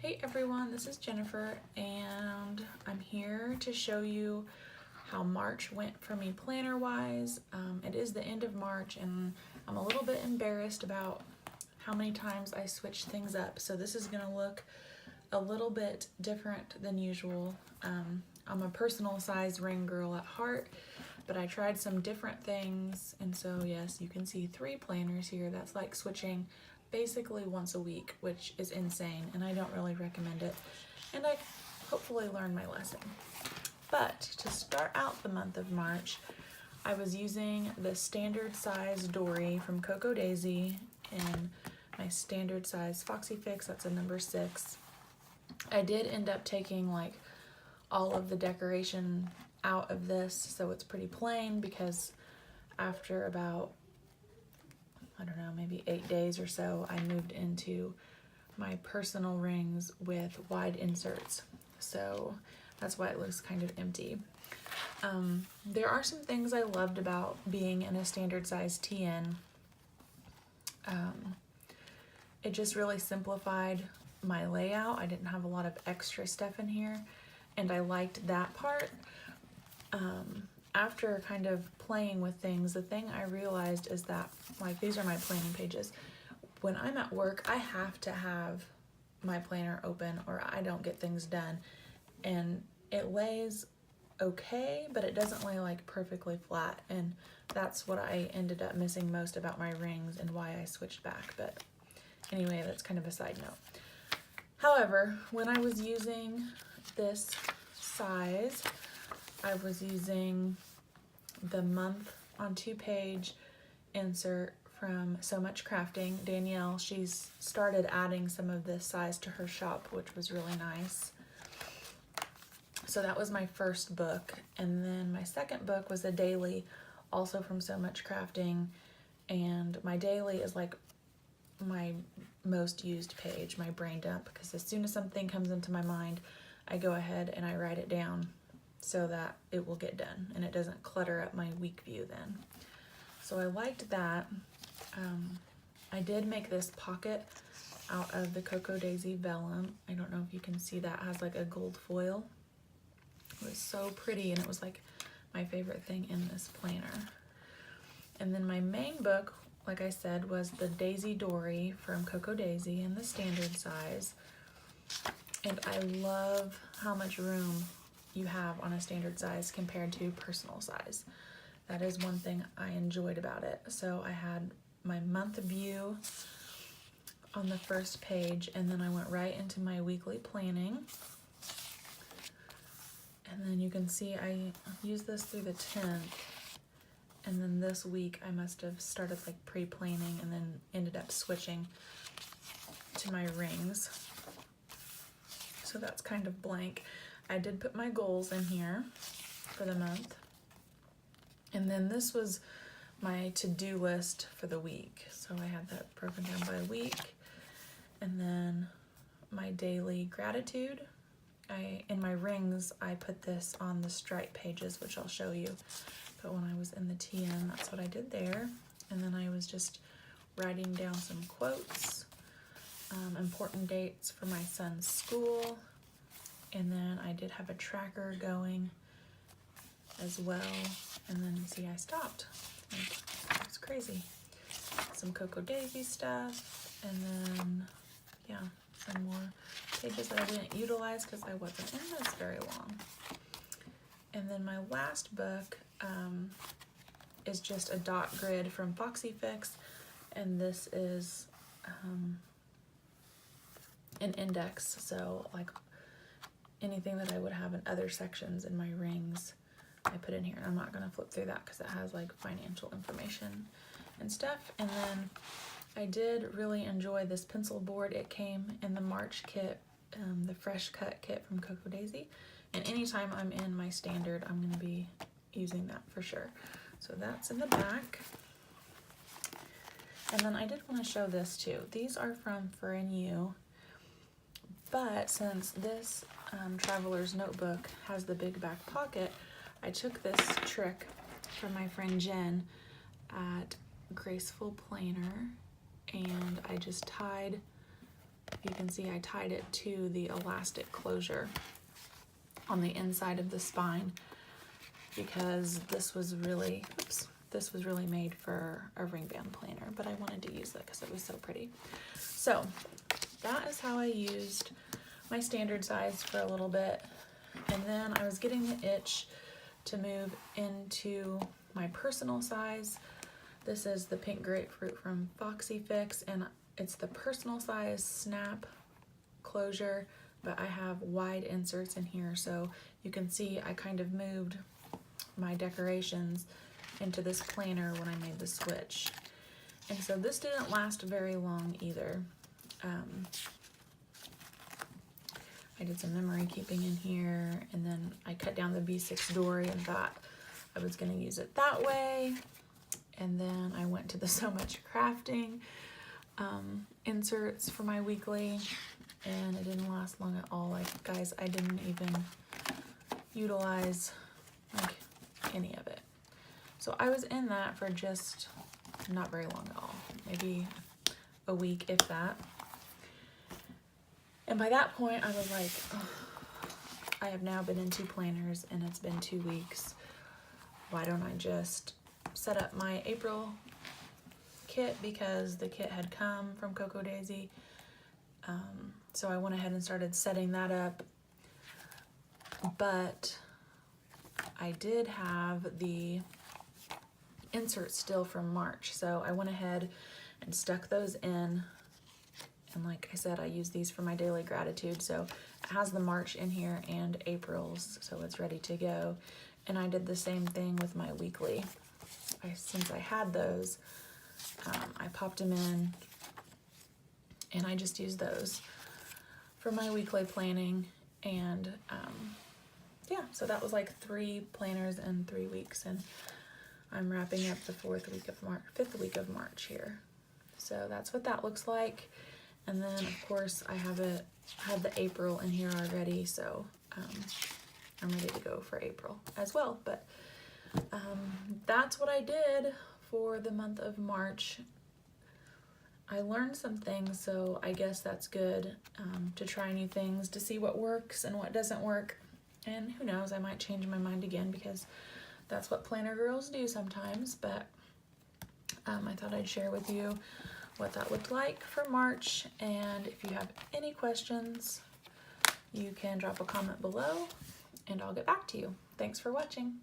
Hey everyone, this is Jennifer and I'm here to show you how March went for me planner wise. It is the end of March and I'm a little bit embarrassed about how many times I switched things up. So this is gonna look a little bit different than usual. I'm a personal size ring girl at heart, but I tried some different things. And so yes, you can see 3 planners here. That's like switching basically once a week, which is insane and I don't really recommend it. And I hopefully learned my lesson. But to start out the month of March, I was using the standard size Dory from Cocoa Daisy in my standard size Foxy Fix, that's a number 6. I did end up taking like all of the decoration out of this, so it's pretty plain, because after about, I don't know, maybe 8 days or so, I moved into my personal rings with wide inserts. So that's why it looks kind of empty. There are some things I loved about being in a standard size TN. It just really simplified my layout. I didn't have a lot of extra stuff in here, and I liked that part. After kind of playing with things, the thing I realized is that, like, these are my planning pages. When I'm at work, I have to have my planner open or I don't get things done. And it lays okay, but it doesn't lay like perfectly flat. And that's what I ended up missing most about my rings and why I switched back. But anyway, that's kind of a side note. However, when I was using this size, I was using the month on 2-page insert from So Much Crafting. Danielle, she's started adding some of this size to her shop, which was really nice. So that was my first book. And then my second book was a daily, also from So Much Crafting. And my daily is like my most used page, my brain dump, because as soon as something comes into my mind, I go ahead and I write it down so that it will get done and it doesn't clutter up my week view then. So I liked that. I did make this pocket out of the Cocoa Daisy vellum. I don't know if you can see that. It has like a gold foil. It was so pretty and it was like my favorite thing in this planner. And then my main book, like I said, was the Daisy Dory from Cocoa Daisy in the standard size. And I love how much room you have on a standard size compared to personal size. That is one thing I enjoyed about it. So I had my month view on the first page, and then I went right into my weekly planning. And then you can see I used this through the 10th. And then this week I must have started like pre-planning and then ended up switching to my rings. So that's kind of blank. I did put my goals in here for the month. And then this was my to-do list for the week. So I had that broken down by week. And then my daily gratitude. In my rings, I put this on the stripe pages, which I'll show you. But when I was in the TN, that's what I did there. And then I was just writing down some quotes, important dates for my son's school. And then I did have a tracker going as well. And then see, I stopped. Like, it's crazy. Some Cocoa Daisy stuff. And then, yeah, some more pages that I didn't utilize because I wasn't in this very long. And then my last book is just a dot grid from Foxy Fix. And this is an index. So like anything that I would have in other sections in my rings, I put in here. And I'm not going to flip through that because it has like financial information and stuff. And then I did really enjoy this pencil board. It came in the March kit, the Fresh Cut kit from Cocoa Daisy. And anytime I'm in my standard, I'm going to be using that for sure. So that's in the back. And then I did want to show this too. These are from For In You. But since this Traveler's Notebook has the big back pocket, I took this trick from my friend Jen at Graceful Planner, and I just tied you can see I tied it to the elastic closure on the inside of the spine because this was really, this was really made for a ring band planner, but I wanted to use it because it was so pretty. So that is how I used my standard size for a little bit. And then I was getting the itch to move into my personal size. This is the pink grapefruit from Foxy Fix, and it's the personal size snap closure, but I have wide inserts in here, so you can see I kind of moved my decorations into this planner when I made the switch. And so this didn't last very long either. I did some memory keeping in here, and then I cut down the B6 Dory and thought I was going to use it that way. And then I went to the So Much Crafting inserts for my weekly, and it didn't last long at all. Like, guys, I didn't even utilize like any of it. So I was in that for just not very long at all, maybe a week, if that. And by that point, I was like, oh, I have now been in 2 planners and it's been 2 weeks. Why don't I just set up my April kit, because the kit had come from Coco Daisy. So I went ahead and started setting that up. But I did have the inserts still from March. So I went ahead and stuck those in. And like I said, I use these for my daily gratitude. So it has the March in here and April's, so it's ready to go. And I did the same thing with my weekly. Since I had those, I popped them in, and I just used those for my weekly planning. And yeah, so that was like 3 planners in 3 weeks, and I'm wrapping up the 5th week of March here. So that's what that looks like. And then of course I have the April in here already, so I'm ready to go for April as well. But that's what I did for the month of March. I learned some things, so I guess that's good, to try new things, to see what works and what doesn't work. And who knows, I might change my mind again, because that's what planner girls do sometimes. But I thought I'd share with you what that looked like for March. And if you have any questions, you can drop a comment below and I'll get back to you. Thanks for watching.